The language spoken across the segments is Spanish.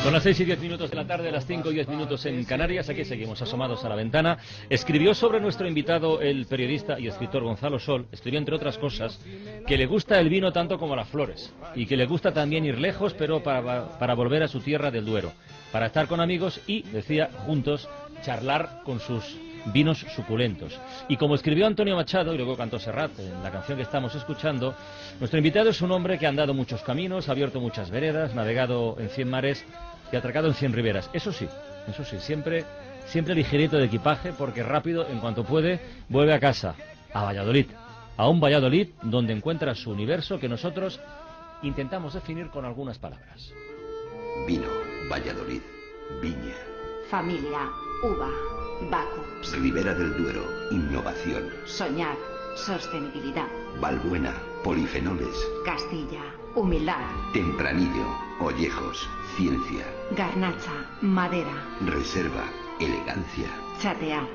Son las 6:10 de la tarde, las 5:10 en Canarias. Aquí seguimos asomados a la ventana. Escribió sobre nuestro invitado el periodista y escritor Gonzalo Sol. Escribió, entre otras cosas, que le gusta el vino tanto como las flores y que le gusta también ir lejos, pero para volver a su tierra del Duero, para estar con amigos y, decía, juntos, charlar con sus vinos suculentos. Y como escribió Antonio Machado, y luego cantó Serrat en la canción que estamos escuchando, nuestro invitado es un hombre que ha andado muchos caminos, ha abierto muchas veredas, navegado en 100 mares y atracado en 100 riberas. Eso sí, siempre ligerito de equipaje, porque rápido, en cuanto puede, vuelve a casa, a Valladolid. A un Valladolid donde encuentra su universo que nosotros intentamos definir con algunas palabras. Vino, Valladolid, viña. Familia, uva, Baco. Ribera del Duero, innovación. Soñar, sostenibilidad. Valbuena, polifenoles. Castilla, humildad. Tempranillo, Ollejos, ciencia. Garnacha, madera. Reserva, elegancia. Chatear,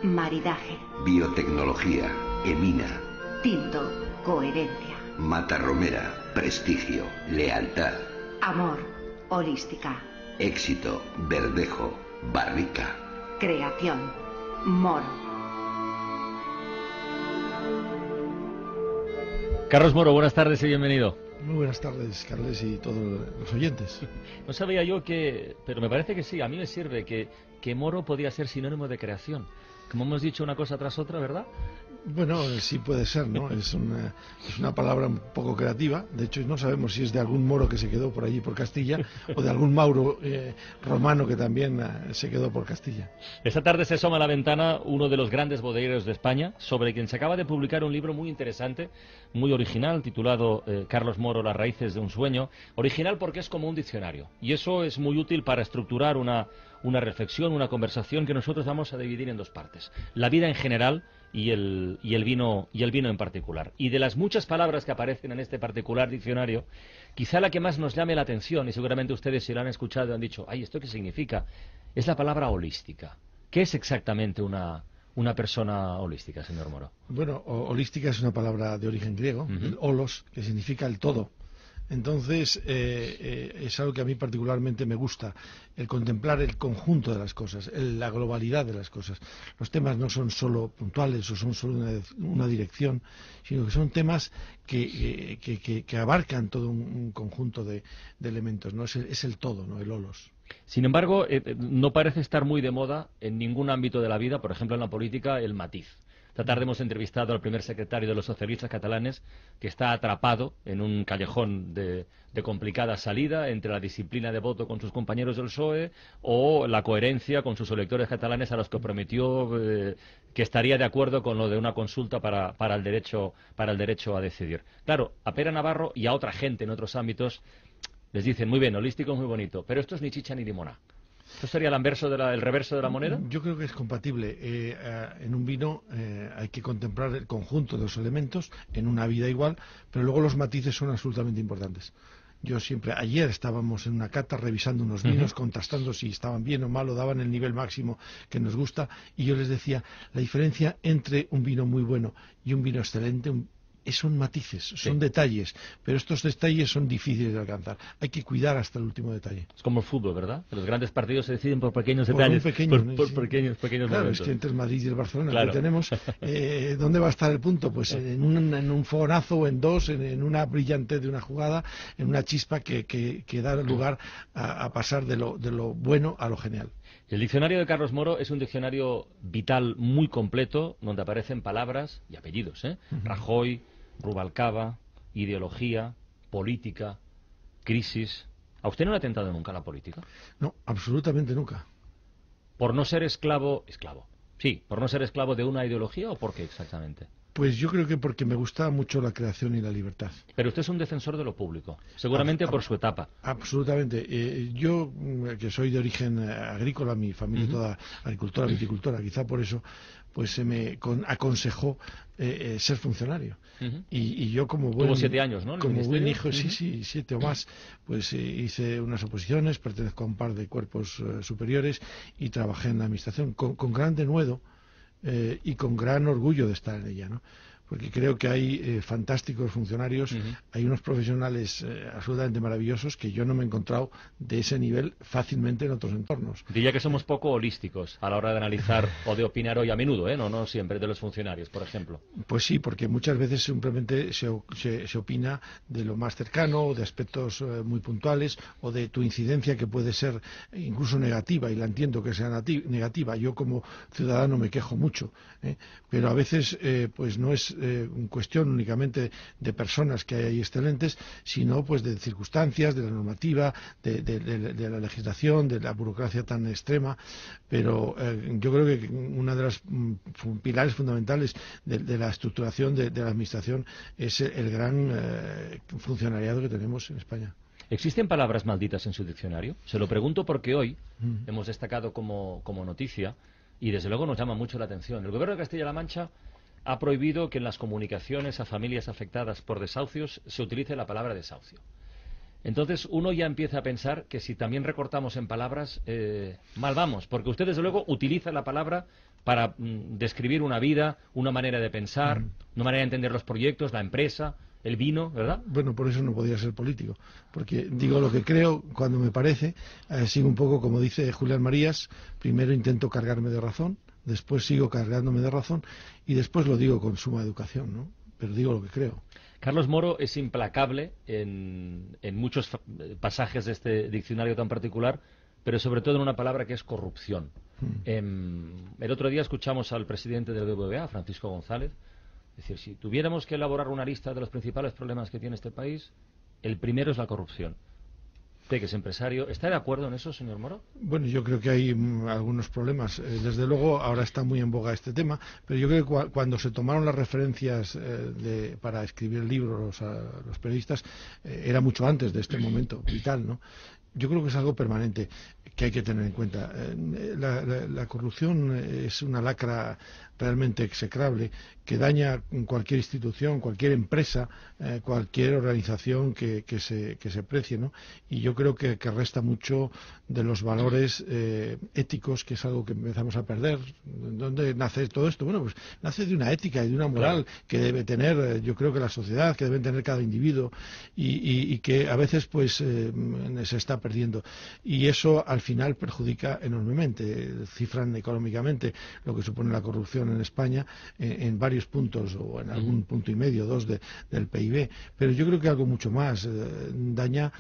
maridaje. Biotecnología, Emina. Tinto, coherencia. Matarromera, prestigio, lealtad. Amor, holística. Éxito, Verdejo, Barrica. Creación, Moro. Carlos Moro, buenas tardes y bienvenido. Muy buenas tardes, Carles, y todos los oyentes. No sabía yo pero me parece que sí, a mí me sirve que Moro podía ser sinónimo de creación. Como hemos dicho una cosa tras otra, ¿verdad? Bueno, sí puede ser, ¿no? Es una palabra un poco creativa. De hecho, no sabemos si es de algún moro que se quedó por allí, por Castilla, o de algún Mauro romano que también se quedó por Castilla. Esta tarde se asoma a la ventana uno de los grandes bodegueros de España, sobre quien se acaba de publicar un libro muy interesante, muy original, titulado Carlos Moro, las raíces de un sueño. Original porque es como un diccionario, y eso es muy útil para estructurar una reflexión, una conversación que nosotros vamos a dividir en dos partes: la vida en general y el vino en particular. Y de las muchas palabras que aparecen en este particular diccionario, quizá la que más nos llame la atención, y seguramente ustedes, si lo han escuchado, han dicho, ¡ay, ¿esto qué significa?, es la palabra holística. ¿Qué es exactamente una persona holística, señor Moro? Bueno, holística es una palabra de origen griego, el holos, que significa el todo. Entonces, es algo que a mí particularmente me gusta, el contemplar el conjunto de las cosas, la globalidad de las cosas. Los temas no son solo puntuales o son solo una dirección, sino que son temas que abarcan todo un conjunto de elementos, ¿no? Es el todo, ¿no? El holos. Sin embargo, no parece estar muy de moda en ningún ámbito de la vida, por ejemplo en la política, el matiz. Esta tarde hemos entrevistado al primer secretario de los socialistas catalanes, que está atrapado en un callejón de complicada salida entre la disciplina de voto con sus compañeros del PSOE o la coherencia con sus electores catalanes, a los que prometió que estaría de acuerdo con lo de una consulta para el derecho a decidir. Claro, a Pere Navarro y a otra gente en otros ámbitos les dicen, muy bien, holístico es muy bonito, pero esto es ni chicha ni limonada. ¿Esto sería el reverso de la moneda? Yo creo que es compatible. En un vino hay que contemplar el conjunto de los elementos, en una vida igual, pero luego los matices son absolutamente importantes. Ayer estábamos en una cata revisando unos vinos, contrastando si estaban bien o mal, o daban el nivel máximo que nos gusta, y yo les decía, la diferencia entre un vino muy bueno y un vino excelente, son matices, son detalles, pero estos detalles son difíciles de alcanzar. Hay que cuidar hasta el último detalle. Es como el fútbol, ¿verdad? Que los grandes partidos se deciden por pequeños detalles, por pequeños claro, momentos. Es que entre el Madrid y el Barcelona, claro, que tenemos, ¿dónde va a estar el punto? Pues en un fogonazo o en dos, en una brillantez de una jugada, en una chispa que da lugar a pasar de lo bueno a lo genial. El diccionario de Carlos Moro es un diccionario vital muy completo, donde aparecen palabras y apellidos, Rajoy, Rubalcaba, ideología, política, crisis. ¿A usted no le ha tentado nunca la política? No, absolutamente nunca. ¿Por no ser esclavo? Sí, ¿por no ser esclavo de una ideología o por qué exactamente? Pues yo creo que porque me gusta mucho la creación y la libertad. Pero usted es un defensor de lo público, seguramente por su etapa. Absolutamente. Yo, que soy de origen agrícola, mi familia toda agricultora, viticultora, quizá por eso pues se me aconsejó ser funcionario. Y yo como buen... Tuvo 7 años, ¿no? Como buen hijo, sí, 7 o más, pues hice unas oposiciones, pertenezco a un par de cuerpos superiores y trabajé en la administración con gran denuedo y con gran orgullo de estar en ella, ¿no? porque creo que hay fantásticos funcionarios, hay unos profesionales absolutamente maravillosos que yo no me he encontrado de ese nivel fácilmente en otros entornos. Diría que somos poco holísticos a la hora de analizar o de opinar hoy a menudo, no siempre, de los funcionarios, por ejemplo. Pues sí, porque muchas veces simplemente se opina de lo más cercano, o de aspectos muy puntuales, o de tu incidencia que puede ser incluso negativa, y la entiendo que sea negativa. Yo como ciudadano me quejo mucho, pero a veces pues no es cuestión únicamente de personas que hay excelentes, sino pues de circunstancias, de la normativa, de la legislación, de la burocracia tan extrema. Pero yo creo que una de los pilares fundamentales de la estructuración de la administración es el gran funcionariado que tenemos en España. ¿Existen palabras malditas en su diccionario? Se lo pregunto porque hoy hemos destacado como noticia, y desde luego nos llama mucho la atención. El Gobierno de Castilla-La Mancha ha prohibido que en las comunicaciones a familias afectadas por desahucios se utilice la palabra desahucio. Entonces uno ya empieza a pensar que si también recortamos en palabras, mal vamos, porque usted desde luego utiliza la palabra para describir una vida, una manera de pensar, una manera de entender los proyectos, la empresa, el vino, ¿verdad? Bueno, por eso no podía ser político, porque digo lo que creo cuando me parece, sigo un poco como dice Julián Marías, primero intento cargarme de razón, después sigo cargándome de razón y después lo digo con suma educación, ¿no? Pero digo lo que creo. Carlos Moro es implacable en muchos pasajes de este diccionario tan particular, pero sobre todo en una palabra que es corrupción. El otro día escuchamos al presidente del BBVA, Francisco González, decir, si tuviéramos que elaborar una lista de los principales problemas que tiene este país, el primero es la corrupción. Usted, que es empresario, ¿está de acuerdo en eso, señor Moro? Bueno, yo creo que hay algunos problemas. Desde luego, ahora está muy en boga este tema, pero yo creo que cuando se tomaron las referencias para escribir el libro los periodistas, era mucho antes de este momento vital, ¿no? Yo creo que es algo permanente que hay que tener en cuenta. La corrupción es una lacra realmente execrable que daña cualquier institución, cualquier empresa, cualquier organización que se precie, ¿no? Y yo creo que resta mucho de los valores éticos, que es algo que empezamos a perder. ¿Dónde nace todo esto? Bueno, pues nace de una ética y de una moral que debe tener, yo creo que la sociedad, que deben tener cada individuo y que a veces pues se está perdiendo. Y eso al final perjudica enormemente. Cifran económicamente lo que supone la corrupción en España en varios puntos, o en algún punto y medio, 2 del PIB. Pero yo creo que algo mucho más daña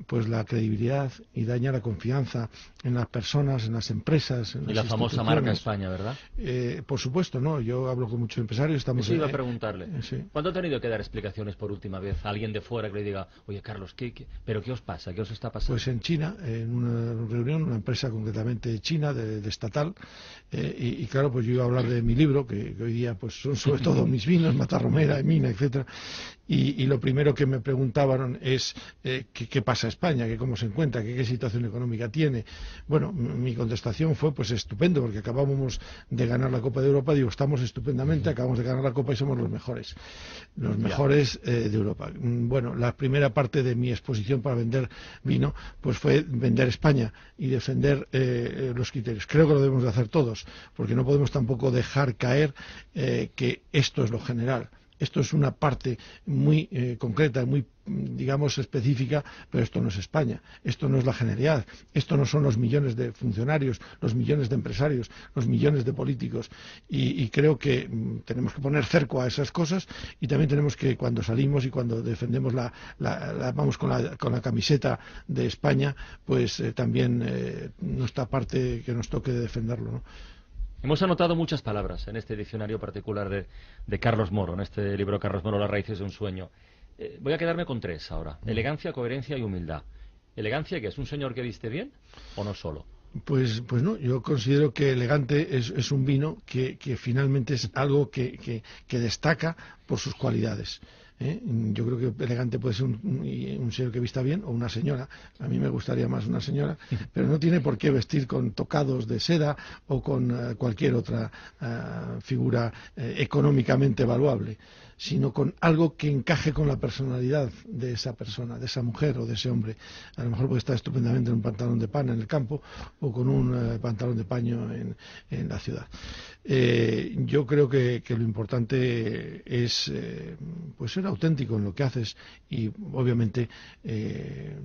pues la credibilidad y daña la confianza en las personas, en las empresas, en y las la famosa marca España, ¿verdad? Por supuesto, ¿no? Yo hablo con muchos empresarios. Estamos Eso iba a preguntarle. Sí. ¿Cuándo ha tenido que dar explicaciones por última vez a alguien de fuera que le diga, oye, Carlos, ¿pero qué os pasa? ¿Qué os está pasando? Pues en China, en una reunión, una empresa concretamente china, de estatal, y claro, pues yo iba a hablar de mi libro, que hoy día pues son sobre todo mis vinos, Matarromera, Emina, etcétera. Y lo primero que me preguntaban es ¿qué pasa España? Que ¿cómo se encuentra? ¿Qué situación económica tiene? Bueno, mi contestación fue pues estupendo, porque acabábamos de ganar la Copa de Europa. Digo, estamos estupendamente, acabamos de ganar la Copa y somos los mejores de Europa. Bueno, la primera parte de mi exposición para vender vino pues fue vender España y defender los criterios. Creo que lo debemos de hacer todos, porque no podemos tampoco dejar caer que esto es lo general. Esto es una parte muy concreta, muy, digamos, específica, pero esto no es España, esto no es la generalidad, esto no son los millones de funcionarios, los millones de empresarios, los millones de políticos. Y creo que tenemos que poner cerco a esas cosas, y también tenemos que, cuando salimos y cuando defendemos vamos con la camiseta de España, pues también nuestra parte que nos toque de defenderlo, ¿no? Hemos anotado muchas palabras en este diccionario particular de Carlos Moro, en este libro Carlos Moro, Las raíces de un sueño. Voy a quedarme con 3 ahora. Elegancia, coherencia y humildad. ¿Elegancia qué es? ¿Un señor que viste bien o no solo? Pues no, yo considero que elegante es un vino que finalmente es algo que destaca por sus cualidades. Yo creo que elegante puede ser un señor que vista bien, o una señora. A mí me gustaría más una señora, pero no tiene por qué vestir con tocados de seda o con cualquier otra figura económicamente valuable, sino con algo que encaje con la personalidad de esa persona, de esa mujer o de ese hombre. A lo mejor puede estar estupendamente en un pantalón de pana en el campo o con un pantalón de paño en la ciudad. Yo creo que lo importante es pues ser auténtico en lo que haces y obviamente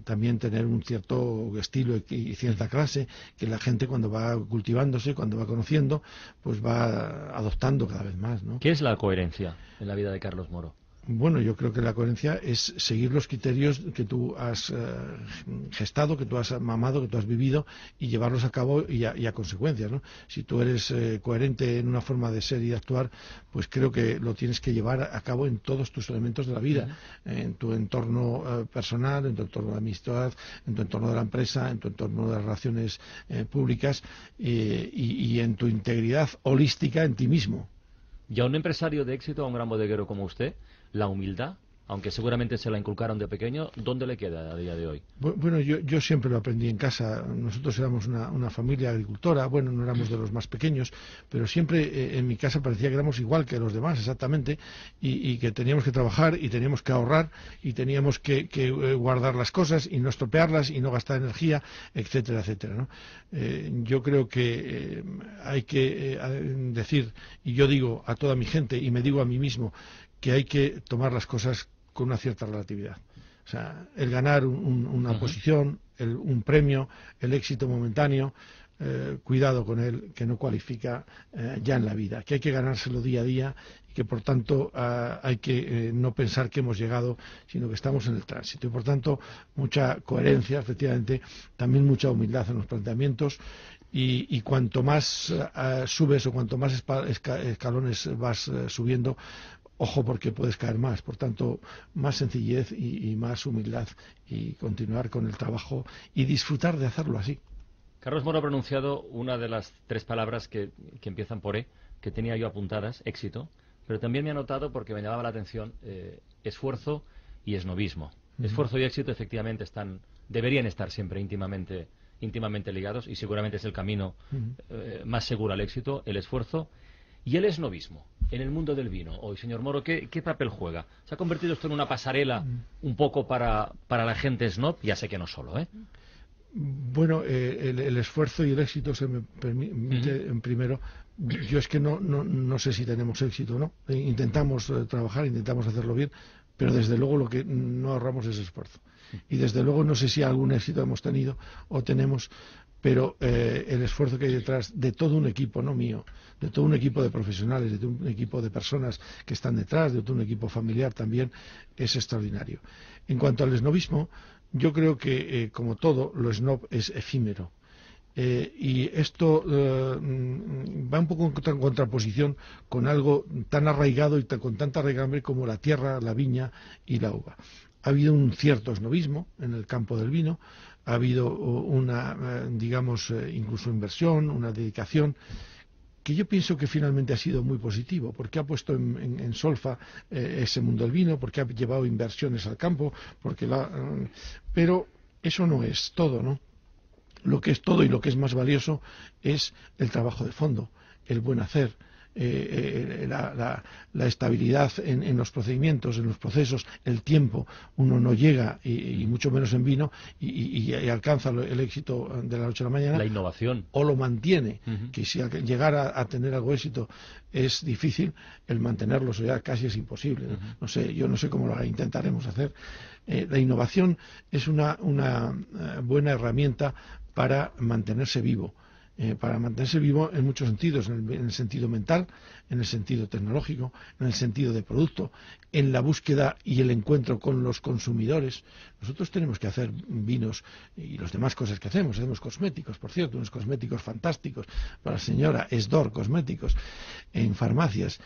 también tener un cierto estilo y cierta clase que la gente cuando va cultivándose, cuando va conociendo, pues va adoptando cada vez más, ¿no? ¿Qué es la coherencia en la vida de Carlos Moro? Bueno, yo creo que la coherencia es seguir los criterios que tú has gestado, que tú has mamado, que tú has vivido y llevarlos a cabo y a consecuencias, ¿no? Si tú eres coherente en una forma de ser y de actuar, pues creo que lo tienes que llevar a cabo en todos tus elementos de la vida, en tu entorno personal, en tu entorno de amistad, en tu entorno de la empresa, en tu entorno de las relaciones públicas y en tu integridad holística en ti mismo. Y a un empresario de éxito, a un gran bodeguero como usted, la humildad, aunque seguramente se la inculcaron de pequeño, ¿dónde le queda a día de hoy? Bueno, yo siempre lo aprendí en casa. Nosotros éramos una familia agricultora, bueno, no éramos de los más pequeños, pero siempre en mi casa parecía que éramos igual que los demás, exactamente, y que teníamos que trabajar y teníamos que ahorrar y teníamos que guardar las cosas y no estropearlas y no gastar energía, etcétera, etcétera, ¿no? Yo creo que hay que decir, y yo digo a toda mi gente y me digo a mí mismo, que hay que tomar las cosas con una cierta relatividad. O sea, el ganar una posición, un premio, el éxito momentáneo, cuidado con él, que no cualifica ya en la vida, que hay que ganárselo día a día y que por tanto hay que no pensar que hemos llegado, sino que estamos en el tránsito. Y por tanto, mucha coherencia, efectivamente, también mucha humildad en los planteamientos. Y cuanto más subes o cuanto más escalones vas subiendo, ojo porque puedes caer más, por tanto, más sencillez y más humildad y continuar con el trabajo y disfrutar de hacerlo así. Carlos Moro ha pronunciado una de las 3 palabras que empiezan por E, que tenía yo apuntadas, éxito, pero también me ha notado, porque me llamaba la atención, esfuerzo y esnovismo. Esfuerzo y éxito efectivamente deberían estar siempre íntimamente ligados y seguramente es el camino más seguro al éxito, el esfuerzo. Y el esnovismo en el mundo del vino hoy, señor Moro, ¿qué papel juega? ¿Se ha convertido esto en una pasarela un poco para la gente snob? Ya sé que no solo, ¿eh? Bueno, el esfuerzo y el éxito se me permite primero. Yo es que no sé si tenemos éxito o no. Intentamos trabajar, intentamos hacerlo bien, pero desde luego lo que no ahorramos es esfuerzo. Y desde luego no sé si algún éxito hemos tenido o tenemos, pero el esfuerzo que hay detrás de todo un equipo, no mío, de todo un equipo de profesionales, de todo un equipo de personas que están detrás, de todo un equipo familiar también, es extraordinario. En cuanto al esnobismo, yo creo que, como todo, lo snob es efímero. Y esto va un poco en contraposición con algo tan arraigado y con tanta raigambre como la tierra, la viña y la uva. Ha habido un cierto esnobismo en el campo del vino, ha habido una, digamos, incluso inversión, una dedicación, que yo pienso que finalmente ha sido muy positivo, porque ha puesto en solfa ese mundo del vino, porque ha llevado inversiones al campo, pero eso no es todo, ¿no? Lo que es todo y lo que es más valioso es el trabajo de fondo, el buen hacer, la estabilidad en los procedimientos, en los procesos, el tiempo. Uno no llega, y mucho menos en vino, y alcanza el éxito de la noche a la mañana. La innovación. O lo mantiene, que si llegar a tener algo éxito es difícil, el mantenerlo ya casi es imposible. No sé, yo no sé cómo lo intentaremos hacer. La innovación es una buena herramienta para mantenerse vivo. Para mantenerse vivo en muchos sentidos, en el sentido mental, en el sentido tecnológico, en el sentido de producto, en la búsqueda y el encuentro con los consumidores. Nosotros tenemos que hacer vinos y las demás cosas que hacemos cosméticos, por cierto, unos cosméticos fantásticos para la señora Esdor Cosméticos en farmacias.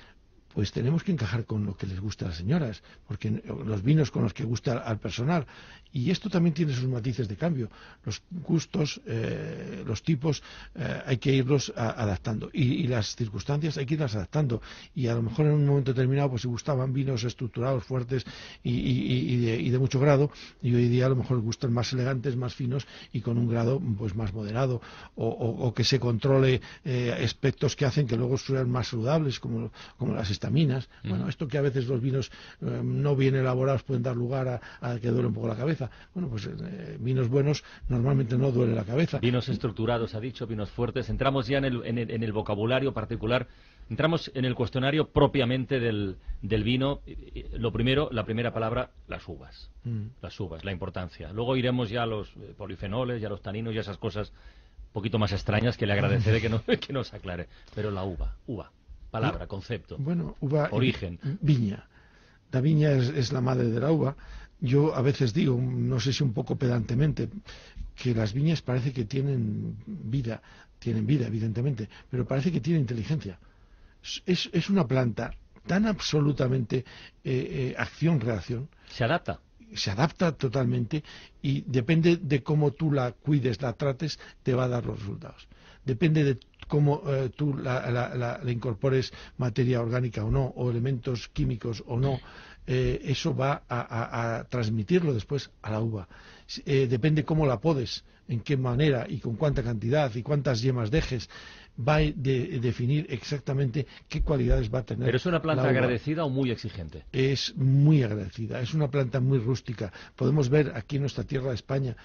Pues tenemos que encajar con lo que les gusta a las señoras, porque los vinos con los que gusta al personal. Y esto también tiene sus matices de cambio. Los gustos, los tipos, hay que irlos adaptando. Y las circunstancias hay que irlas adaptando. Y a lo mejor en un momento determinado pues si gustaban vinos estructurados, fuertes y de mucho grado, y hoy día a lo mejor gustan más elegantes, más finos y con un grado pues más moderado. O que se controle aspectos que hacen que luego sean más saludables, como las antihistaminas. Bueno, esto que a veces los vinos no bien elaborados pueden dar lugar a que duele un poco la cabeza. Bueno, pues vinos buenos normalmente no duele la cabeza. Vinos estructurados, ha dicho, vinos fuertes. Entramos ya en el vocabulario particular. Entramos en el cuestionario propiamente del vino. Lo primero, la primera palabra, las uvas. Las uvas, la importancia. Luego iremos ya a los polifenoles, ya a los taninos y a esas cosas un poquito más extrañas que le agradeceré que nos aclare. Pero la uva, palabra, concepto, bueno, uva, origen. Viña. La viña es la madre de la uva. Yo a veces digo, no sé si un poco pedantemente, que las viñas parece que tienen vida, evidentemente, pero parece que tienen inteligencia. Es una planta tan absolutamente acción-reacción. Se adapta totalmente y depende de cómo tú la cuides, la trates, te va a dar los resultados. Depende de cómo tú la incorpores materia orgánica o no, o elementos químicos o no, eso va a transmitirlo después a la uva. Depende cómo la podes, en qué manera y con cuánta cantidad y cuántas yemas dejes, va a definir exactamente qué cualidades va a tener. ¿Pero es una planta la uva. agradecida o muy exigente? Es muy agradecida, es una planta muy rústica. Podemos ver aquí en nuestra tierra de España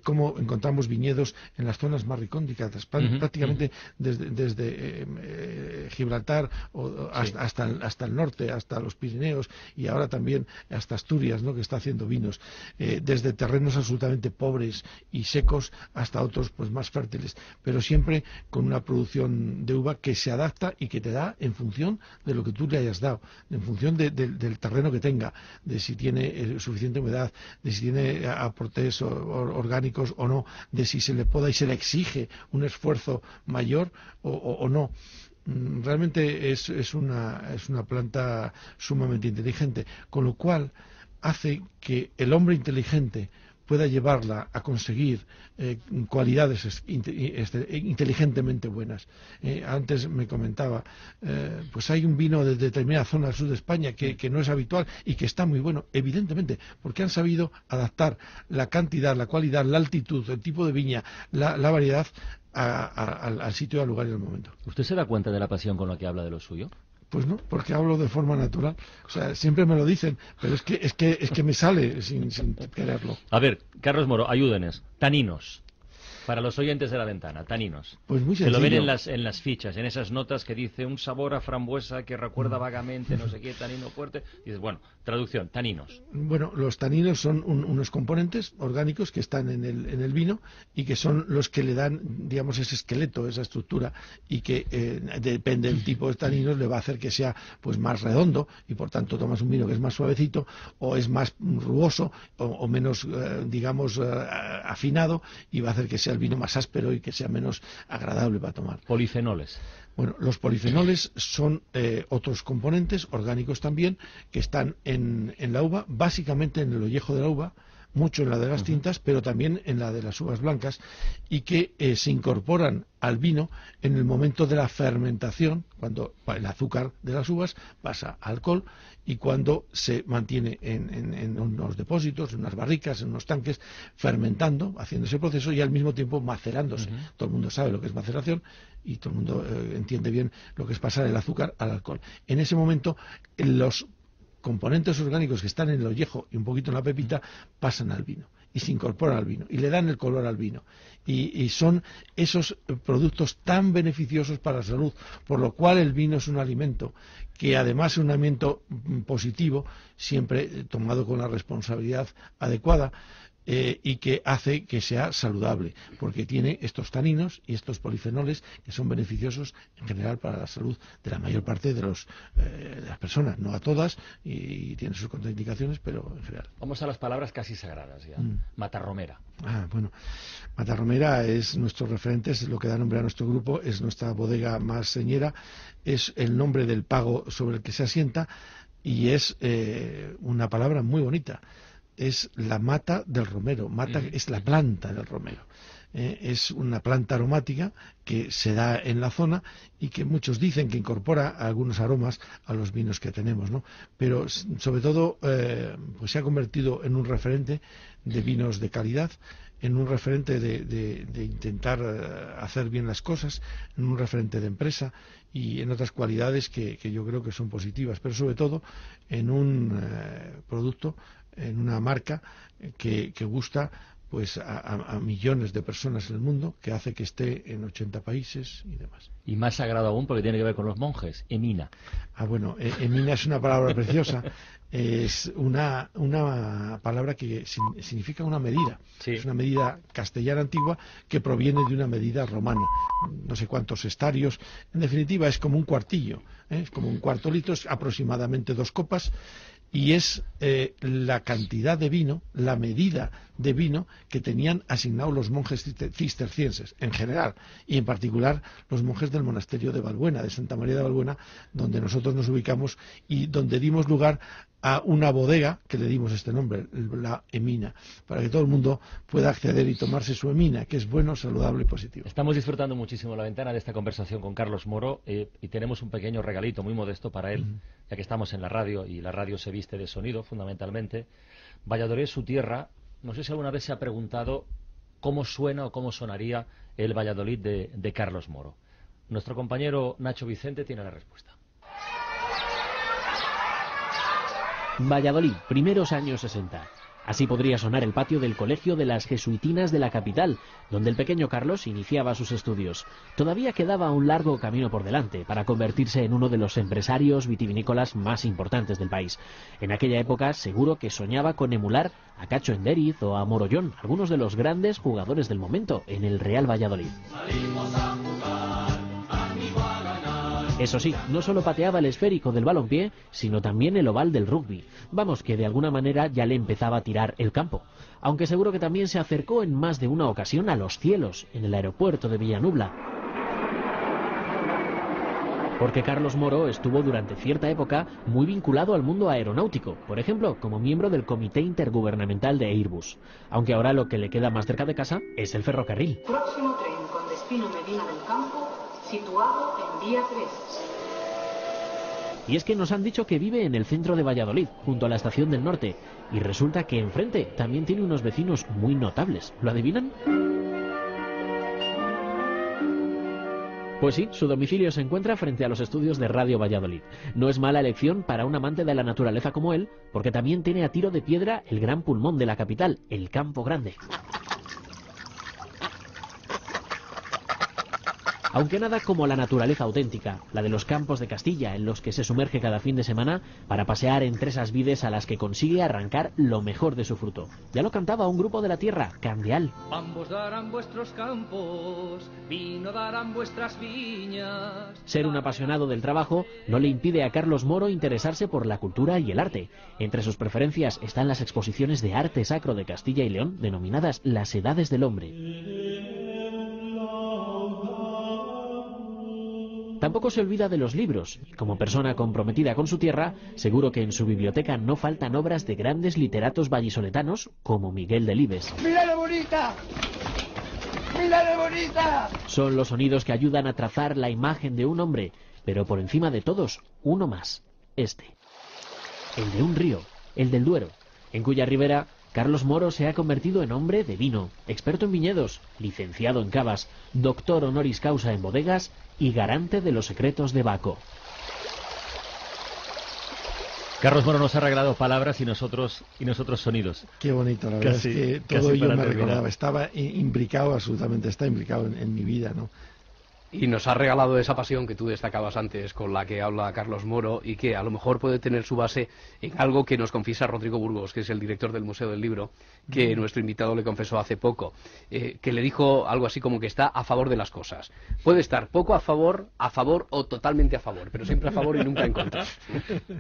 cómo encontramos viñedos en las zonas más recónditas, prácticamente desde Gibraltar hasta el norte, hasta los Pirineos y ahora también hasta Asturias, ¿no?, que está haciendo vinos, desde terrenos absolutamente pobres y secos hasta otros pues más fértiles, pero siempre con una producción de uva que se adapta y que te da en función de lo que tú le hayas dado, en función del terreno que tenga, de si tiene suficiente humedad, de si tiene aportes orgánicos o no, de si se le poda y se le exige un esfuerzo mayor o no. Realmente es una planta sumamente inteligente, con lo cual hace que el hombre inteligente pueda llevarla a conseguir cualidades inteligentemente buenas. Antes me comentaba, pues hay un vino de determinada zona del sur de España que no es habitual y que está muy bueno, evidentemente, porque han sabido adaptar la cantidad, la cualidad, la altitud, el tipo de viña, la variedad al sitio, al lugar y al momento. ¿Usted se da cuenta de la pasión con la que habla de lo suyo? Pues no, porque hablo de forma natural. O sea, siempre me lo dicen, pero es que me sale sin quererlo. A ver, Carlos Moro, ayúdenos. Taninos. Para los oyentes de La Ventana, taninos. Pues muy sencillo. Que lo ven en las fichas, en esas notas que dice un sabor a frambuesa que recuerda vagamente no sé qué, tanino fuerte. Y dices, bueno, traducción, taninos. Bueno, los taninos son unos componentes orgánicos que están en el vino y que son los que le dan, digamos, ese esqueleto, esa estructura, y que depende del tipo de taninos le va a hacer que sea pues más redondo y por tanto tomas un vino que es más suavecito o es más rugoso o menos, digamos, afinado, y va a hacer que sea el vino más áspero y que sea menos agradable para tomar. Polifenoles. Bueno, los polifenoles son otros componentes orgánicos también que están en la uva, básicamente en el ollejo de la uva, mucho en la de las tintas, pero también en la de las uvas blancas, y que se incorporan al vino en el momento de la fermentación, cuando el azúcar de las uvas pasa a alcohol, y cuando se mantiene en unos depósitos, en unas barricas, en unos tanques, fermentando, haciendo ese proceso y al mismo tiempo macerándose. Todo el mundo sabe lo que es maceración y todo el mundo entiende bien lo que es pasar el azúcar al alcohol. En ese momento, los componentes orgánicos que están en el ollejo y un poquito en la pepita pasan al vino y se incorporan al vino y le dan el color al vino, y son esos productos tan beneficiosos para la salud, por lo cual el vino es un alimento que además es un alimento positivo, siempre tomado con la responsabilidad adecuada, y que hace que sea saludable, porque tiene estos taninos y estos polifenoles que son beneficiosos en general para la salud de la mayor parte de las personas, no a todas, y tiene sus contraindicaciones, pero en general. Vamos a las palabras casi sagradas ya. Matarromera. Bueno, Matarromera es nuestro referente, es lo que da nombre a nuestro grupo, es nuestra bodega más señera, es el nombre del pago sobre el que se asienta y es una palabra muy bonita. Es la mata del romero, es la planta del romero. Es una planta aromática que se da en la zona y que muchos dicen que incorpora algunos aromas a los vinos que tenemos, ¿no? Pero sobre todo pues se ha convertido en un referente de vinos de calidad, en un referente de intentar hacer bien las cosas, en un referente de empresa y en otras cualidades que yo creo que son positivas, pero sobre todo en un producto, en una marca que gusta pues a millones de personas en el mundo, que hace que esté en 80 países y demás. Y más sagrado aún porque tiene que ver con los monjes, Emina. Bueno, Emina es una palabra preciosa, es una palabra que significa una medida. Sí. Es una medida castellana antigua que proviene de una medida romana, no sé cuántos estarios. En definitiva, es como un cuartillo, es como un cuarto litro, es aproximadamente 2 copas, y es la cantidad de vino, la medida de vino que tenían asignados los monjes cistercienses en general, y en particular los monjes del monasterio de Valbuena, de Santa María de Valbuena, donde nosotros nos ubicamos y donde dimos lugar a una bodega que le dimos este nombre, la Emina, para que todo el mundo pueda acceder y tomarse su Emina, que es bueno, saludable y positivo. Estamos disfrutando muchísimo La Ventana de esta conversación con Carlos Moro, y tenemos un pequeño regalito muy modesto para él, ya que estamos en la radio y la radio se viste de sonido fundamentalmente. Valladolid es su tierra. No sé si alguna vez se ha preguntado cómo suena o cómo sonaría el Valladolid de Carlos Moro. Nuestro compañero Nacho Vicente tiene la respuesta. Valladolid, primeros años 60. Así podría sonar el patio del Colegio de las Jesuitinas de la capital, donde el pequeño Carlos iniciaba sus estudios. Todavía quedaba un largo camino por delante para convertirse en uno de los empresarios vitivinícolas más importantes del país. En aquella época seguro que soñaba con emular a Cacho Endériz o a Morollón, algunos de los grandes jugadores del momento en el Real Valladolid. Eso sí, no solo pateaba el esférico del balompié, sino también el oval del rugby. Vamos, que de alguna manera ya le empezaba a tirar el campo. Aunque seguro que también se acercó en más de una ocasión a los cielos, en el aeropuerto de Villanubla. Porque Carlos Moro estuvo durante cierta época muy vinculado al mundo aeronáutico, por ejemplo, como miembro del Comité Intergubernamental de Airbus. Aunque ahora lo que le queda más cerca de casa es el ferrocarril. Próximo tren con destino Medina del Campo, situado en vía 3. Y es que nos han dicho que vive en el centro de Valladolid, junto a la Estación del Norte, y resulta que enfrente también tiene unos vecinos muy notables. ¿Lo adivinan? Pues sí, su domicilio se encuentra frente a los estudios de Radio Valladolid. No es mala elección para un amante de la naturaleza como él, porque también tiene a tiro de piedra el gran pulmón de la capital, el Campo Grande. Aunque nada como la naturaleza auténtica, la de los campos de Castilla, en los que se sumerge cada fin de semana para pasear entre esas vides a las que consigue arrancar lo mejor de su fruto. Ya lo cantaba un grupo de la tierra, Candeal. Ambos darán vuestros campos, vino darán vuestras viñas. Ser un apasionado del trabajo no le impide a Carlos Moro interesarse por la cultura y el arte. Entre sus preferencias están las exposiciones de arte sacro de Castilla y León, denominadas las Edades del Hombre. Tampoco se olvida de los libros. Como persona comprometida con su tierra, seguro que en su biblioteca no faltan obras de grandes literatos vallisoletanos como Miguel Delibes. ¡Mírale bonita! ¡Mírale bonita! Son los sonidos que ayudan a trazar la imagen de un hombre, pero por encima de todos, uno más, este. El de un río, el del Duero, en cuya ribera Carlos Moro se ha convertido en hombre de vino, experto en viñedos, licenciado en cavas, doctor honoris causa en bodegas y garante de los secretos de Baco. Carlos Moro nos ha regalado palabras y nosotros sonidos. Qué bonito, la verdad es que todo ello me recordaba, estaba imbricado absolutamente, está imbricado en mi vida, ¿no? Y nos ha regalado esa pasión que tú destacabas antes, con la que habla Carlos Moro, y que a lo mejor puede tener su base en algo que nos confiesa Rodrigo Burgos, que es el director del Museo del Libro, que nuestro invitado le confesó hace poco, que le dijo algo así como que está a favor de las cosas. Puede estar poco a favor o totalmente a favor, pero siempre a favor y nunca en contra.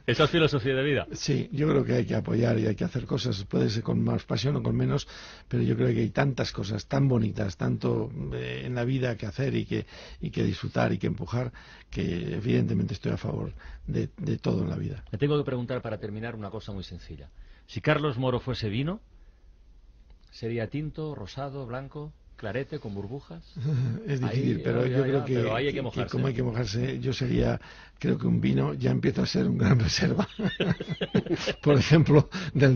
¿Esa es filosofía de vida? Sí, yo creo que hay que apoyar y hay que hacer cosas, puede ser con más pasión o con menos, pero yo creo que hay tantas cosas tan bonitas, tanto en la vida que hacer y que disfrutar y que empujar, que evidentemente estoy a favor de todo en la vida. Le tengo que preguntar para terminar una cosa muy sencilla. Si Carlos Moro fuese vino, ¿sería tinto, rosado, blanco, clarete, con burbujas? Es difícil, pero yo creo que, pero hay que mojarse. Como hay que mojarse, yo sería, creo que un vino ya empieza a ser un gran reserva. Por ejemplo, del